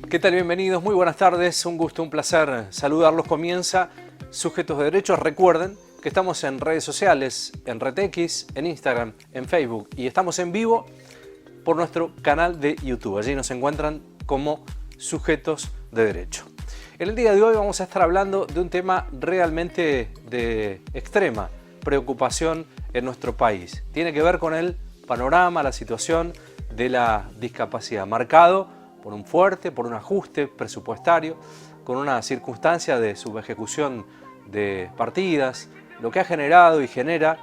¿Qué tal? Bienvenidos, muy buenas tardes, un gusto, un placer saludarlos. Comienza Sujetos de Derechos. Recuerden que estamos en redes sociales, en RedX, en Instagram, en Facebook y estamos en vivo por nuestro canal de YouTube. Allí nos encuentran como Sujetos de Derecho. En el día de hoy vamos a estar hablando de un tema realmente de extrema preocupación en nuestro país. Tiene que ver con el panorama, la situación de la discapacidad, marcado por un ajuste presupuestario, con una circunstancia de subejecución de partidas, lo que ha generado y genera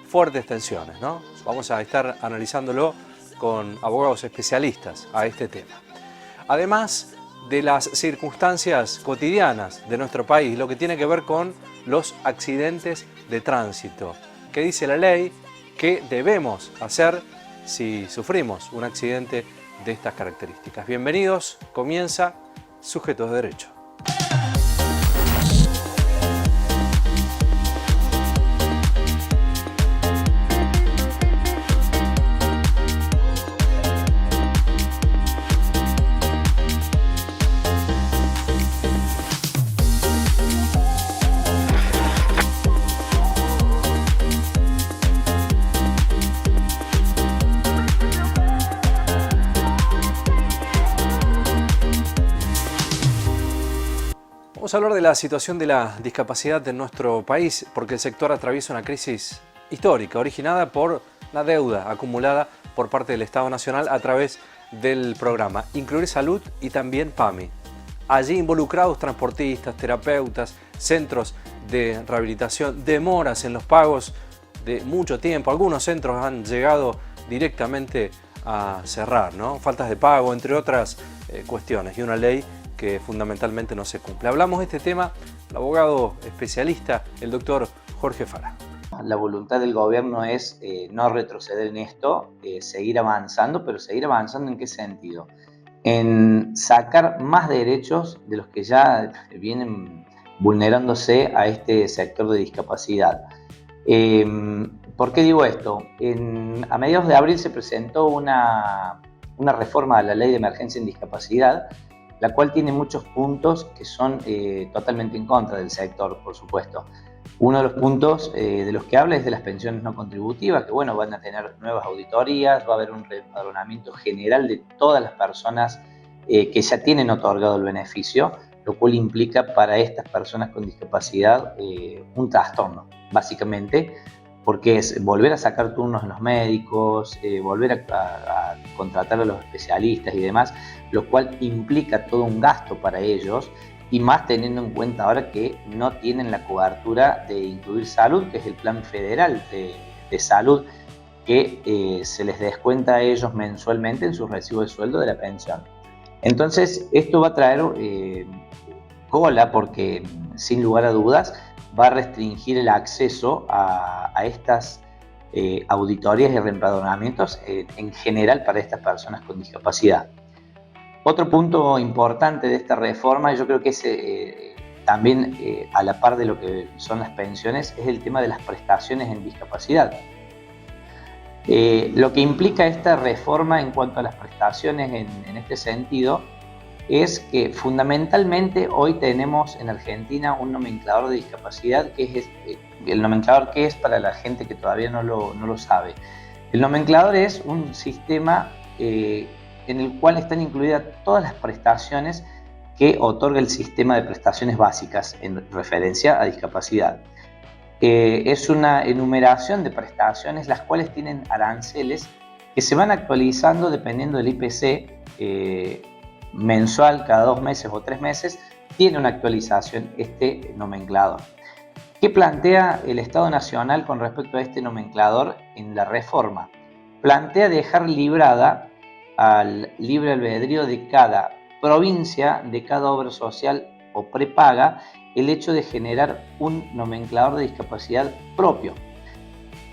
fuertes tensiones, ¿no? Vamos a estar analizándolo con abogados especialistas a este tema. Además de las circunstancias cotidianas de nuestro país, lo que tiene que ver con los accidentes de tránsito. ¿Qué dice la ley? ¿Qué debemos hacer si sufrimos un accidente de estas características? Bienvenidos, comienza Sujetos de Derecho. Vamos a hablar de la situación de la discapacidad en nuestro país porque el sector atraviesa una crisis histórica originada por la deuda acumulada por parte del Estado Nacional a través del programa Incluir Salud y también PAMI. Allí involucrados transportistas, terapeutas, centros de rehabilitación, demoras en los pagos de mucho tiempo. Algunos centros han llegado directamente a cerrar, ¿no? Faltas de pago, entre otras cuestiones, y una ley que fundamentalmente no se cumple. Hablamos de este tema, el abogado especialista, el doctor Jorge Fara. La voluntad del gobierno es no retroceder en esto, seguir avanzando, pero seguir avanzando ¿en qué sentido? En sacar más derechos de los que ya vienen vulnerándose a este sector de discapacidad. ¿Por qué digo esto? A mediados de abril se presentó una reforma a la Ley de Emergencia en Discapacidad, la cual tiene muchos puntos que son totalmente en contra del sector, por supuesto. Uno de los puntos de los que habla es de las pensiones no contributivas, que bueno, van a tener nuevas auditorías, va a haber un reempadronamiento general de todas las personas que ya tienen otorgado el beneficio, lo cual implica para estas personas con discapacidad un trastorno, básicamente, porque es volver a sacar turnos en los médicos, volver a contratar a los especialistas y demás, lo cual implica todo un gasto para ellos, y más teniendo en cuenta ahora que no tienen la cobertura de Incluir Salud, que es el plan federal de salud, que se les descuenta a ellos mensualmente en su recibo de sueldo de la pensión. Entonces, esto va a traer cola porque, sin lugar a dudas, va a restringir el acceso a estas auditorías y reempadronamientos en general para estas personas con discapacidad. Otro punto importante de esta reforma, yo creo que es también a la par de lo que son las pensiones, es el tema de las prestaciones en discapacidad. Lo que implica esta reforma en cuanto a las prestaciones en este sentido es que fundamentalmente hoy tenemos en Argentina un nomenclador de discapacidad que es el nomenclador que es para la gente que todavía no lo sabe. El nomenclador es un sistema en el cual están incluidas todas las prestaciones que otorga el sistema de prestaciones básicas en referencia a discapacidad. Es una enumeración de prestaciones las cuales tienen aranceles que se van actualizando dependiendo del IPC mensual, cada 2 meses o 3 meses, tiene una actualización este nomenclador. ¿Qué plantea el Estado Nacional con respecto a este nomenclador en la reforma? Plantea dejar librada al libre albedrío de cada provincia, de cada obra social o prepaga, el hecho de generar un nomenclador de discapacidad propio.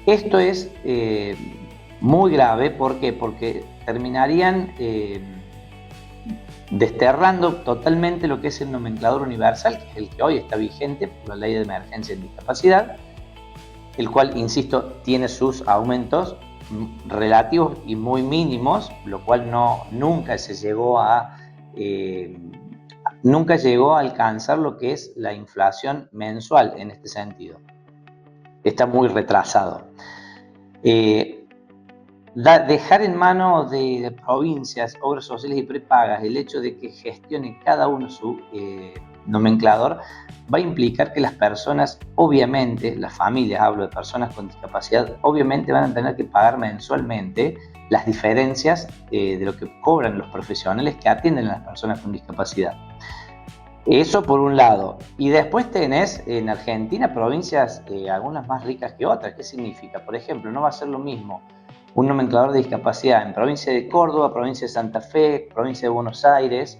Esto es muy grave, ¿por qué? Porque terminarían desterrando totalmente lo que es el nomenclador universal, que es el que hoy está vigente por la Ley de Emergencia en Discapacidad, el cual, insisto, tiene sus aumentos relativos y muy mínimos, lo cual nunca se llegó a nunca llegó a alcanzar lo que es la inflación mensual en este sentido. Está muy retrasado. Dejar en manos de provincias, obras sociales y prepagas el hecho de que gestione cada uno su nomenclador va a implicar que las personas, obviamente, las familias, hablo de personas con discapacidad, obviamente van a tener que pagar mensualmente las diferencias de lo que cobran los profesionales que atienden a las personas con discapacidad. Eso por un lado. Y después tenés en Argentina provincias, algunas más ricas que otras. ¿Qué significa? Por ejemplo, no va a ser lo mismo un nomenclador de discapacidad en provincia de Córdoba, provincia de Santa Fe, provincia de Buenos Aires,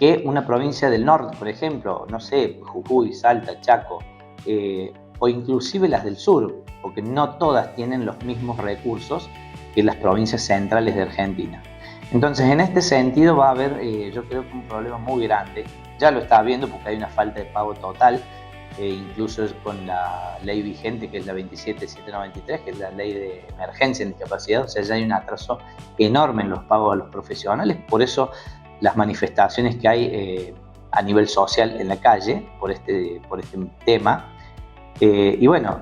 que una provincia del norte, por ejemplo, no sé, Jujuy, Salta, Chaco, o inclusive las del sur, porque no todas tienen los mismos recursos que las provincias centrales de Argentina. Entonces, en este sentido va a haber, yo creo que un problema muy grande. Ya lo está viendo porque hay una falta de pago total, incluso con la ley vigente, que es la 27793, que es la ley de emergencia en discapacidad. O sea, ya hay un atraso enorme en los pagos a los profesionales. Por eso las manifestaciones que hay a nivel social en la calle por este tema. Y bueno,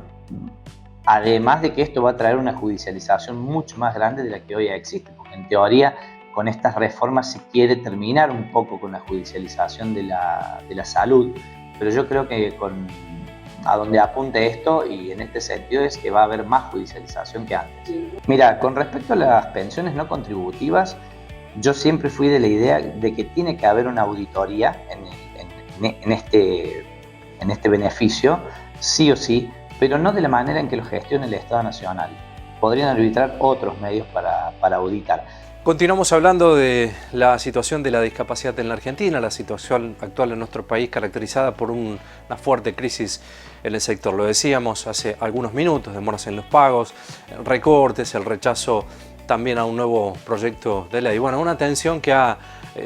además de que esto va a traer una judicialización mucho más grande de la que hoy existe, porque en teoría con estas reformas se quiere terminar un poco con la judicialización de la salud, pero yo creo que a donde apunte esto, y en este sentido, es que va a haber más judicialización que antes. Mira, con respecto a las pensiones no contributivas, yo siempre fui de la idea de que tiene que haber una auditoría en este beneficio, sí o sí, pero no de la manera en que lo gestiona el Estado Nacional. Podrían arbitrar otros medios para auditar. Continuamos hablando de la situación de la discapacidad en la Argentina, la situación actual en nuestro país caracterizada por una fuerte crisis en el sector. Lo decíamos hace algunos minutos, demoras en los pagos, recortes, el rechazo también a un nuevo proyecto de ley. Bueno, una tensión que ha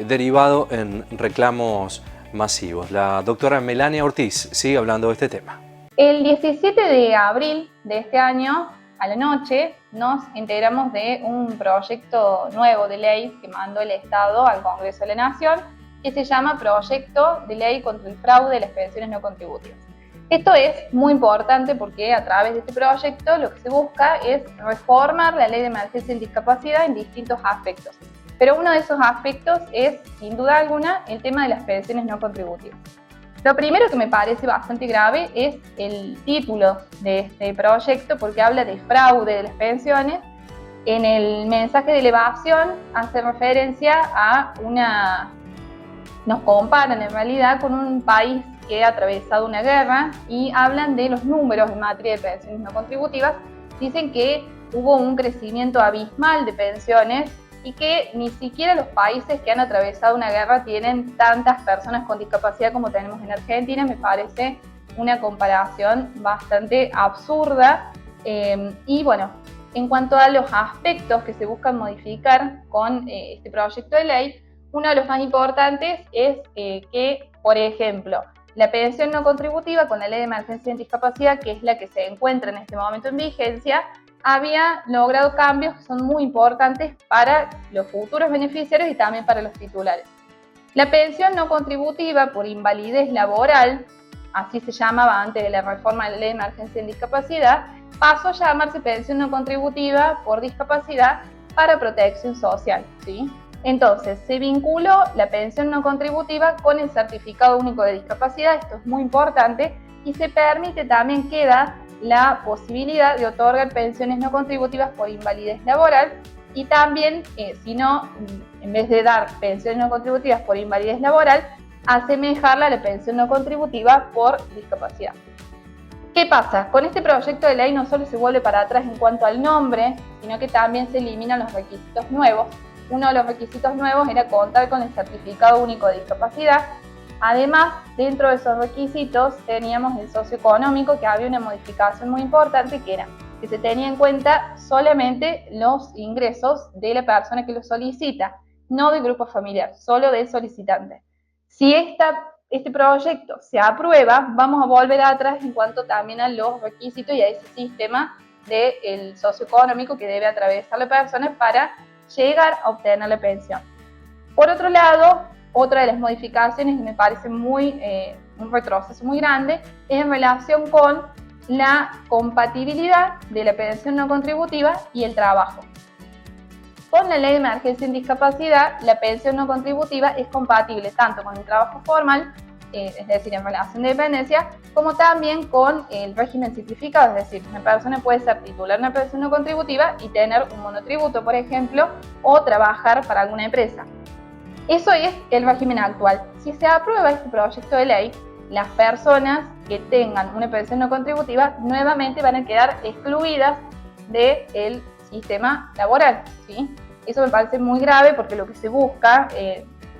derivado en reclamos masivos. La doctora Melania Ortiz sigue hablando de este tema. El 17 de abril de este año, a la noche, nos enteramos de un proyecto nuevo de ley que mandó el Estado al Congreso de la Nación, que se llama Proyecto de Ley contra el Fraude de las Pensiones No Contributivas. Esto es muy importante porque a través de este proyecto lo que se busca es reformar la Ley de Emergencia en Discapacidad en distintos aspectos. Pero uno de esos aspectos es, sin duda alguna, el tema de las pensiones no contributivas. Lo primero que me parece bastante grave es el título de este proyecto, porque habla de fraude de las pensiones. En el mensaje de elevación hace referencia a nos comparan en realidad con un país que ha atravesado una guerra y hablan de los números en materia de pensiones no contributivas. Dicen que hubo un crecimiento abismal de pensiones y que ni siquiera los países que han atravesado una guerra tienen tantas personas con discapacidad como tenemos en Argentina. Me parece una comparación bastante absurda. Y bueno, en cuanto a los aspectos que se buscan modificar con este proyecto de ley, uno de los más importantes es que, por ejemplo, la pensión no contributiva con la Ley de Emergencia en Discapacidad, que es la que se encuentra en este momento en vigencia, había logrado cambios que son muy importantes para los futuros beneficiarios y también para los titulares. La pensión no contributiva por invalidez laboral, así se llamaba antes de la reforma de la Ley de Emergencia en Discapacidad, pasó a llamarse pensión no contributiva por discapacidad para protección social, ¿sí? Entonces, se vinculó la pensión no contributiva con el certificado único de discapacidad. Esto es muy importante, y se permite también, queda la posibilidad de otorgar pensiones no contributivas por invalidez laboral, y también, si no, en vez de dar pensiones no contributivas por invalidez laboral, asemejarla a la pensión no contributiva por discapacidad. ¿Qué pasa? Con este proyecto de ley no solo se vuelve para atrás en cuanto al nombre, sino que también se eliminan los requisitos nuevos. Uno de los requisitos nuevos era contar con el certificado único de discapacidad. Además, dentro de esos requisitos teníamos el socioeconómico, que había una modificación muy importante, que era que se tenía en cuenta solamente los ingresos de la persona que lo solicita, no del grupo familiar, solo del solicitante. Si este proyecto se aprueba, vamos a volver atrás en cuanto también a los requisitos y a ese sistema del socioeconómico que debe atravesar la persona para llegar a obtener la pensión. Por otro lado, Otra de las modificaciones que me parece un retroceso muy grande es en relación con la compatibilidad de la pensión no contributiva y el trabajo. Con la ley de emergencia en discapacidad, la pensión no contributiva es compatible tanto con el trabajo formal, es decir, en relación de dependencia, como también con el régimen simplificado, es decir, una persona puede ser titular de una pensión no contributiva y tener un monotributo, por ejemplo, o trabajar para alguna empresa. Eso es el régimen actual. Si se aprueba este proyecto de ley, las personas que tengan una pensión no contributiva nuevamente van a quedar excluidas del sistema laboral, ¿sí? Eso me parece muy grave porque lo que se busca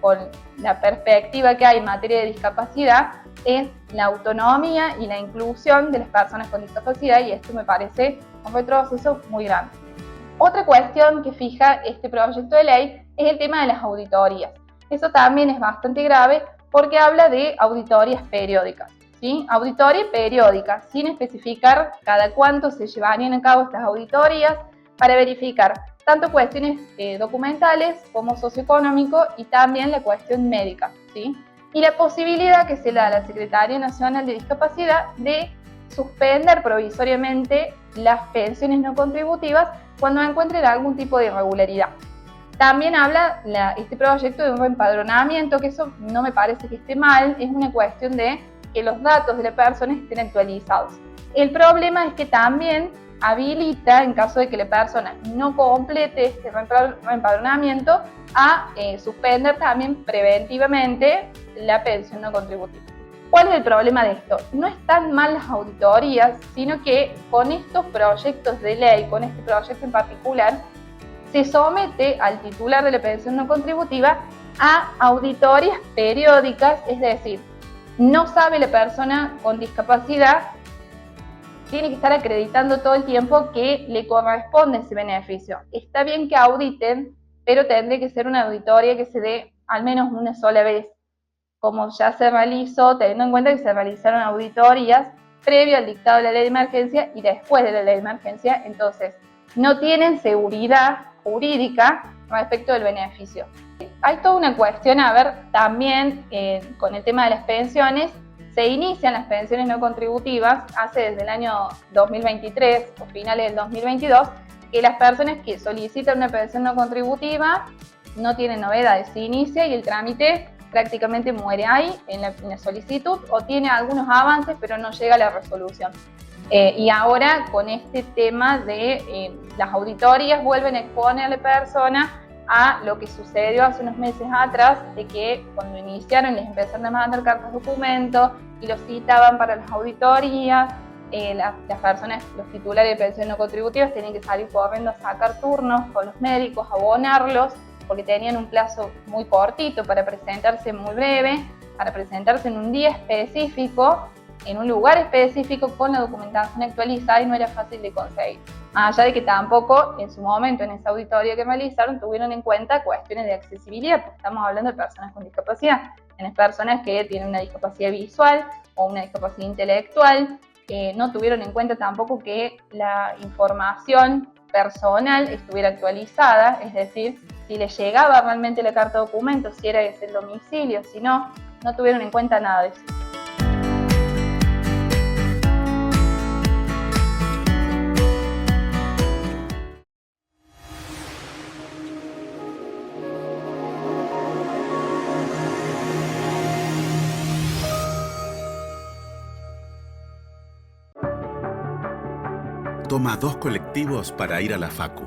con la perspectiva que hay en materia de discapacidad es la autonomía y la inclusión de las personas con discapacidad, y esto me parece un retroceso muy grande. Otra cuestión que fija este proyecto de ley es el tema de las auditorías. Eso también es bastante grave porque habla de auditorías periódicas, ¿sí? Auditoría periódica, sin especificar cada cuánto se llevarían a cabo estas auditorías para verificar tanto cuestiones documentales como socioeconómico y también la cuestión médica, ¿sí? Y la posibilidad que se le da a la Secretaría Nacional de Discapacidad de suspender provisoriamente las pensiones no contributivas cuando encuentren algún tipo de irregularidad. También habla este proyecto de un reempadronamiento, que eso no me parece que esté mal, es una cuestión de que los datos de la persona estén actualizados. El problema es que también habilita, en caso de que la persona no complete este reempadronamiento, a suspender también preventivamente la pensión no contributiva. ¿Cuál es el problema de esto? No están mal las auditorías, sino que con estos proyectos de ley, con este proyecto en particular, se somete al titular de la pensión no contributiva a auditorías periódicas, es decir, no sabe la persona con discapacidad, tiene que estar acreditando todo el tiempo que le corresponde ese beneficio. Está bien que auditen, pero tendría que ser una auditoría que se dé al menos una sola vez, como ya se realizó, teniendo en cuenta que se realizaron auditorías previo al dictado de la ley de emergencia y después de la ley de emergencia, entonces no tienen seguridad jurídica respecto del beneficio. Hay toda una cuestión a ver también con el tema de las pensiones. Se inician las pensiones no contributivas hace desde el año 2023 o finales del 2022, que las personas que solicitan una pensión no contributiva no tienen novedades, se inicia y el trámite prácticamente muere ahí en la solicitud, o tiene algunos avances pero no llega a la resolución. Y ahora con este tema de las auditorías vuelven a exponer a la persona a lo que sucedió hace unos meses atrás, de que cuando iniciaron les empezaron a mandar cartas documento y los citaban para las auditorías, las personas, los titulares de pensiones no contributivas tenían que salir corriendo a sacar turnos con los médicos, abonarlos, porque tenían un plazo muy cortito para presentarse, muy breve, para presentarse en un día específico, en un lugar específico, con la documentación actualizada, y no era fácil de conseguir. Más allá de que tampoco en su momento en esa auditoría que realizaron tuvieron en cuenta cuestiones de accesibilidad, porque estamos hablando de personas con discapacidad, tienes personas que tienen una discapacidad visual o una discapacidad intelectual, no tuvieron en cuenta tampoco que la información personal estuviera actualizada, es decir, si les llegaba realmente la carta de documento, si era ese el domicilio, si no, no tuvieron en cuenta nada de eso. Toma 2 colectivos para ir a la facu.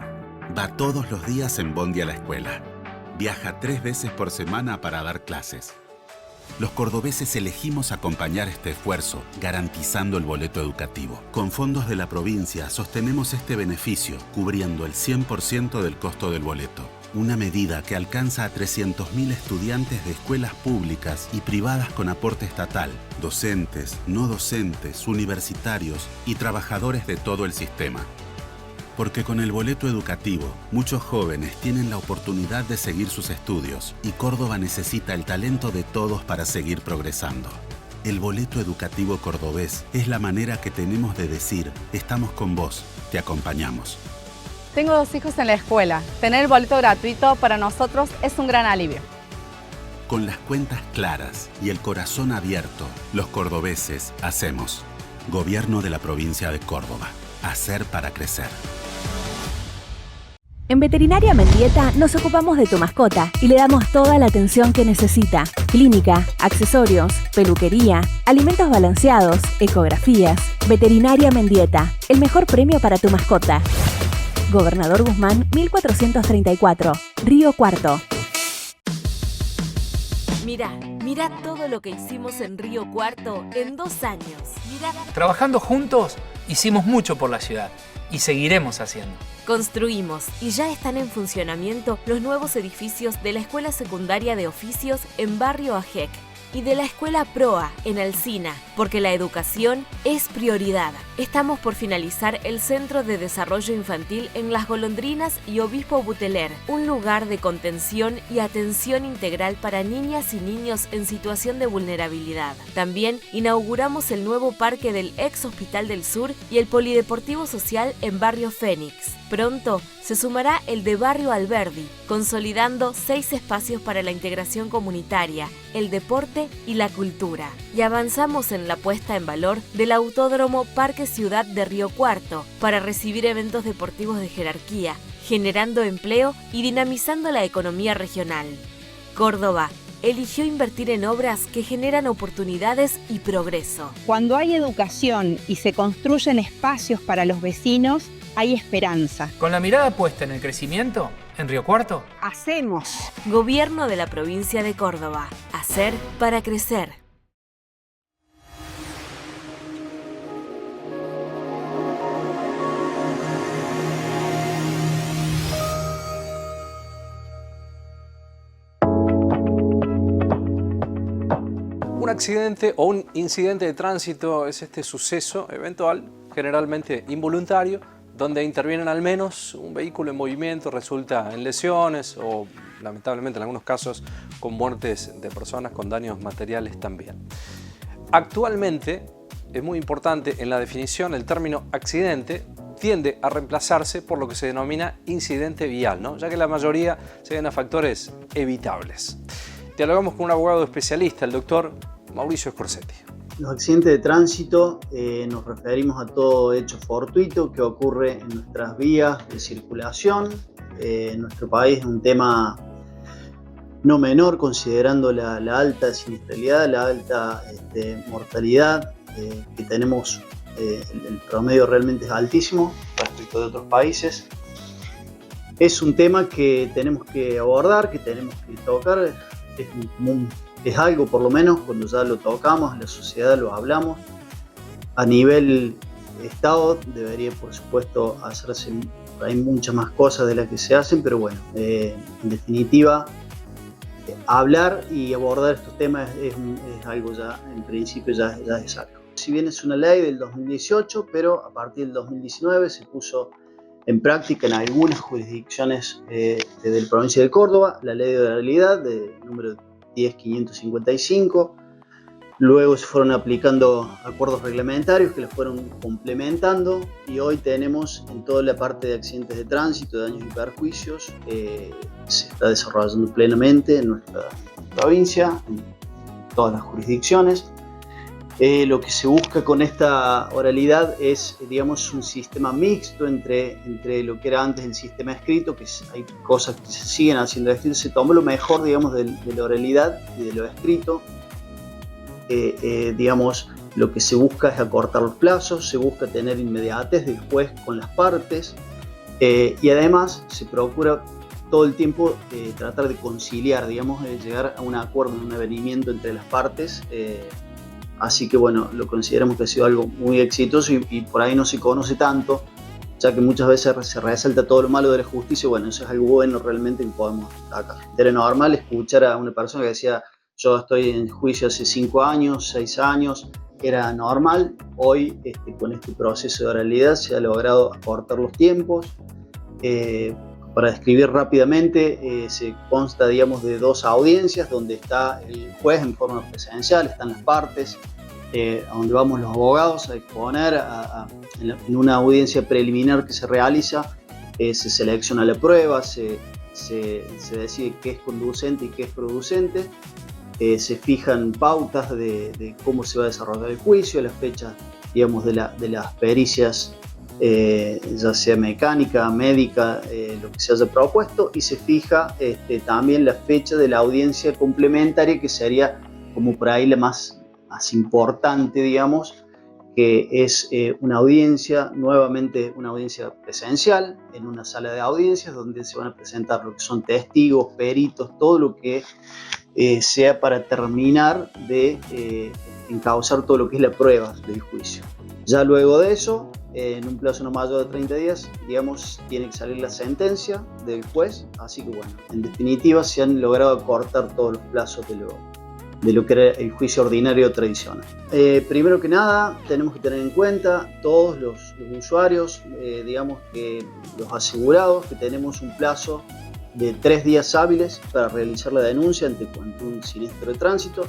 Va todos los días en bondi a la escuela. Viaja 3 veces por semana para dar clases. Los cordobeses elegimos acompañar este esfuerzo, garantizando el boleto educativo. Con fondos de la provincia sostenemos este beneficio, cubriendo el 100% del costo del boleto. Una medida que alcanza a 300.000 estudiantes de escuelas públicas y privadas con aporte estatal, docentes, no docentes, universitarios y trabajadores de todo el sistema. Porque con el boleto educativo, muchos jóvenes tienen la oportunidad de seguir sus estudios y Córdoba necesita el talento de todos para seguir progresando. El boleto educativo cordobés es la manera que tenemos de decir: estamos con vos, te acompañamos. Tengo 2 hijos en la escuela. Tener el boleto gratuito para nosotros es un gran alivio. Con las cuentas claras y el corazón abierto, los cordobeses hacemos. Gobierno de la provincia de Córdoba. Hacer para crecer. En Veterinaria Mendieta nos ocupamos de tu mascota y le damos toda la atención que necesita. Clínica, accesorios, peluquería, alimentos balanceados, ecografías. Veterinaria Mendieta, el mejor premio para tu mascota. Gobernador Guzmán, 1434, Río Cuarto. Mirá todo lo que hicimos en Río Cuarto en 2 años. Trabajando juntos, hicimos mucho por la ciudad y seguiremos haciendo. Construimos y ya están en funcionamiento los nuevos edificios de la Escuela Secundaria de Oficios en Barrio Ajec y de la Escuela Proa en Alsina, porque la educación es prioridad. Estamos por finalizar el Centro de Desarrollo Infantil en Las Golondrinas y Obispo Buteler, un lugar de contención y atención integral para niñas y niños en situación de vulnerabilidad. También inauguramos el nuevo parque del ex Hospital del Sur y el Polideportivo Social en Barrio Fénix. Pronto se sumará el de Barrio Alberdi, consolidando 6 espacios para la integración comunitaria, el deporte y la cultura. Y avanzamos en la puesta en valor del Autódromo Parque Ciudad de Río Cuarto para recibir eventos deportivos de jerarquía, generando empleo y dinamizando la economía regional. Córdoba eligió invertir en obras que generan oportunidades y progreso. Cuando hay educación y se construyen espacios para los vecinos, hay esperanza. Con la mirada puesta en el crecimiento, en Río Cuarto, Hacemos. Gobierno de la provincia de Córdoba. Hacer para crecer. Un accidente o un incidente de tránsito es este suceso eventual, generalmente involuntario, donde intervienen al menos un vehículo en movimiento, resulta en lesiones o lamentablemente en algunos casos con muertes de personas, con daños materiales también. Actualmente es muy importante en la definición el término accidente tiende a reemplazarse por lo que se denomina incidente vial, ¿no? Ya que la mayoría se deben a factores evitables. Dialogamos con un abogado especialista, el doctor Mauricio Scorsetti. Los accidentes de tránsito nos referimos a todo hecho fortuito que ocurre en nuestras vías de circulación. En nuestro país es un tema no menor considerando la alta siniestralidad, la alta mortalidad que tenemos. El promedio realmente es altísimo respecto de otros países. Es un tema que tenemos que abordar, que tenemos que tocar. Es algo, por lo menos, cuando ya lo tocamos, en la sociedad lo hablamos. A nivel Estado debería, por supuesto, hacerse hay muchas más cosas de las que se hacen, pero bueno, en definitiva, hablar y abordar estos temas es algo ya, en principio, ya es algo. Si bien es una ley del 2018, pero a partir del 2019 se puso en práctica en algunas jurisdicciones de la provincia de Córdoba, la ley de oralidad de número 10.555. Luego se fueron aplicando acuerdos reglamentarios que los fueron complementando y hoy tenemos en toda la parte de accidentes de tránsito, daños y perjuicios, se está desarrollando plenamente en nuestra provincia, en todas las jurisdicciones. Lo que se busca con esta oralidad es, digamos, un sistema mixto entre lo que era antes el sistema escrito, que hay cosas que se siguen haciendo escrito, se toma lo mejor, digamos, de la oralidad y de lo escrito. Digamos, lo que se busca es acortar los plazos, se busca tener inmediatez del juez con las partes y además se procura todo el tiempo tratar de conciliar, digamos, llegar a un acuerdo, un avenimiento entre las partes. Así que bueno, lo consideramos que ha sido algo muy exitoso y por ahí no se conoce tanto, ya que muchas veces se resalta todo lo malo de la justicia. Bueno, eso es algo bueno realmente que podemos destacar. Era normal escuchar a una persona que decía: yo estoy en juicio hace 5 años, 6 años, era normal. Hoy con este proceso de oralidad se ha logrado acortar los tiempos. Para describir rápidamente, se consta, digamos, de 2 audiencias donde está el juez en forma presencial, están las partes, a donde vamos los abogados a exponer. En una audiencia preliminar que se realiza, se selecciona la prueba, se se decide qué es conducente y qué es producente, se fijan pautas de cómo se va a desarrollar el juicio, las fechas, digamos, de las pericias, ya sea mecánica, médica, lo que se haya propuesto, y se fija también la fecha de la audiencia complementaria, que sería como por ahí la más importante, digamos, que es una audiencia, nuevamente una audiencia presencial, en una sala de audiencias donde se van a presentar lo que son testigos, peritos, todo lo que sea para terminar de encauzar todo lo que es la prueba del juicio. Ya luego de eso, en un plazo no mayor de 30 días, digamos, tiene que salir la sentencia del juez, así que bueno, en definitiva se han logrado acortar todos los plazos de lo que era el juicio ordinario tradicional. Primero que nada, tenemos que tener en cuenta todos los usuarios, digamos que los asegurados, que tenemos un plazo de 3 días hábiles para realizar la denuncia ante un siniestro de tránsito.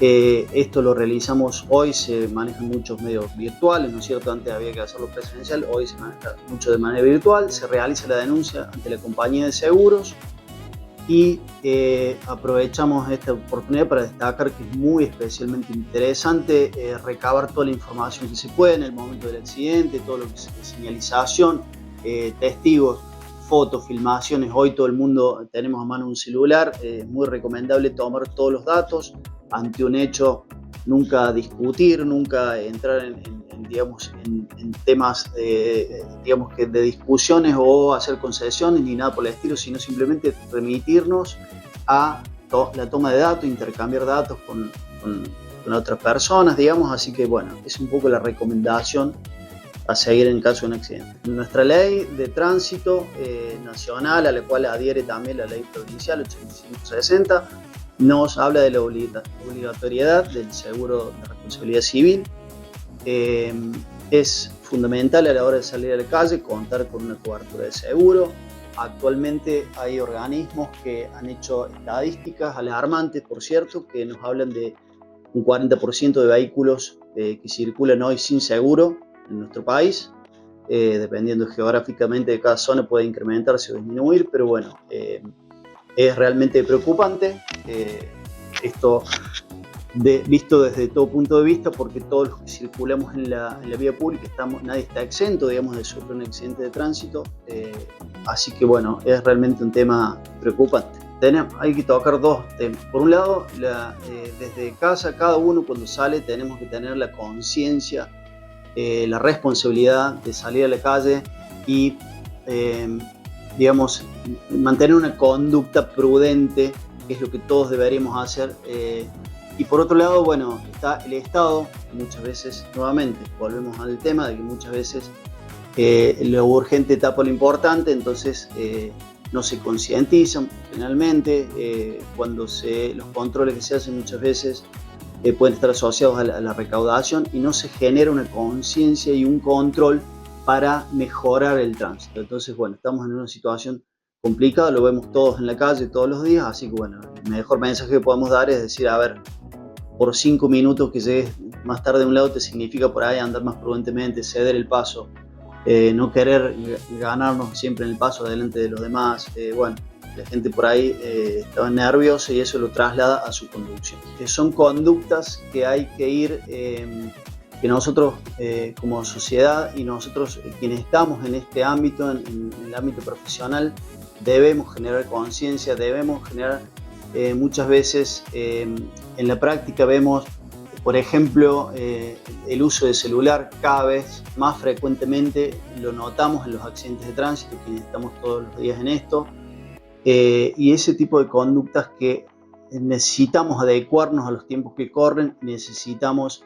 Esto lo realizamos hoy, se manejan muchos medios virtuales, ¿no es cierto? Antes había que hacerlo presencial, hoy se maneja mucho de manera virtual. Se realiza la denuncia ante la compañía de seguros y aprovechamos esta oportunidad para destacar que es muy especialmente interesante recabar toda la información que se puede en el momento del accidente, todo lo que es señalización, testigos, fotos, filmaciones. Hoy todo el mundo tenemos a mano un celular, es muy recomendable tomar todos los datos ante un hecho, nunca discutir, nunca entrar en temas digamos que de discusiones o hacer concesiones ni nada por el estilo, sino simplemente remitirnos a la toma de datos, intercambiar datos con otras personas, digamos. Así que bueno, es un poco la recomendación a seguir en caso de un accidente. Nuestra ley de tránsito nacional, a la cual adhiere también la ley provincial 8560, nos habla de la obligatoriedad del seguro de responsabilidad civil. Es fundamental a la hora de salir a la calle contar con una cobertura de seguro. Actualmente hay organismos que han hecho estadísticas alarmantes, por cierto, que nos hablan de un 40% de vehículos que circulan hoy sin seguro en nuestro país. Dependiendo geográficamente de cada zona puede incrementarse o disminuir, pero bueno, es realmente preocupante esto visto desde todo punto de vista, porque todos los que circulamos en la vía pública nadie está exento, digamos, de sufrir un accidente de tránsito, así que bueno, es realmente un tema preocupante. Hay que tocar dos temas. Por un lado, desde casa, cada uno cuando sale tenemos que tener la conciencia, la responsabilidad de salir a la calle y digamos, mantener una conducta prudente, que es lo que todos deberíamos hacer. Y por otro lado, bueno, está el Estado, muchas veces, nuevamente, volvemos al tema de que muchas veces lo urgente tapa lo importante, entonces no se concientizan finalmente, cuando los controles que se hacen muchas veces pueden estar asociados a la recaudación y no se genera una conciencia y un control para mejorar el tránsito. Entonces, bueno, estamos en una situación complicada, lo vemos todos en la calle todos los días, así que bueno, el mejor mensaje que podemos dar es decir, a ver, por 5 minutos que llegues más tarde a un lado te significa por ahí andar más prudentemente, ceder el paso, no querer ganarnos siempre en el paso delante de los demás. Bueno, la gente por ahí estaba nerviosa y eso lo traslada a su conducción. Son conductas que hay que ir, que nosotros como sociedad y nosotros quienes estamos en este ámbito, en el ámbito profesional, debemos generar conciencia, debemos generar muchas veces en la práctica vemos, por ejemplo, el uso de celular cada vez más frecuentemente, lo notamos en los accidentes de tránsito, quienes estamos todos los días en esto, y ese tipo de conductas que necesitamos adecuarnos a los tiempos que corren, necesitamos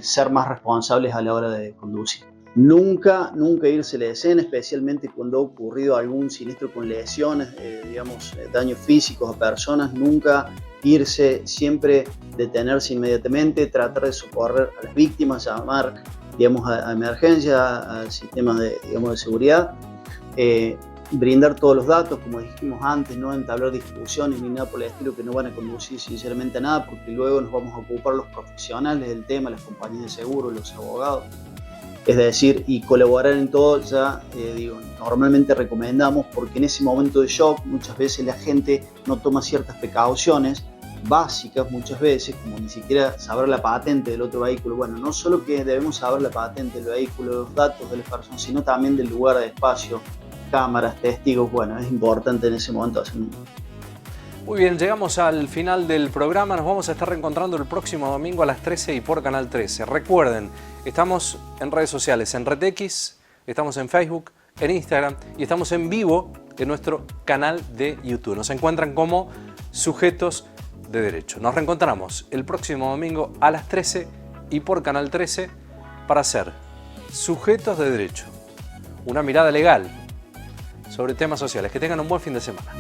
ser más responsables a la hora de conducir. Nunca irse a la escena, especialmente cuando ha ocurrido algún siniestro con lesiones, digamos, daños físicos a personas, nunca irse, siempre detenerse inmediatamente, tratar de socorrer a las víctimas, llamar, digamos, a emergencia, a sistemas de seguridad, brindar todos los datos, como dijimos antes, no entablar discusiones ni nada por el estilo que no van a conducir sinceramente a nada, porque luego nos vamos a ocupar los profesionales del tema, las compañías de seguro, los abogados. Es decir, y colaborar en todo, ya normalmente recomendamos, porque en ese momento de shock muchas veces la gente no toma ciertas precauciones básicas, muchas veces, como ni siquiera saber la patente del otro vehículo. Bueno, no solo que debemos saber la patente del vehículo, los datos de las personas, sino también del lugar de espacio, cámaras, testigos. Bueno, es importante en ese momento hacer. Muy bien, llegamos al final del programa. Nos vamos a estar reencontrando el próximo domingo a las 13 y por Canal 13. Recuerden, estamos en redes sociales, en RedX, estamos en Facebook, en Instagram y estamos en vivo en nuestro canal de YouTube. Nos encuentran como Sujetos de Derecho. Nos reencontramos el próximo domingo a las 13 y por Canal 13 para ser Sujetos de Derecho. Una mirada legal sobre temas sociales. Que tengan un buen fin de semana.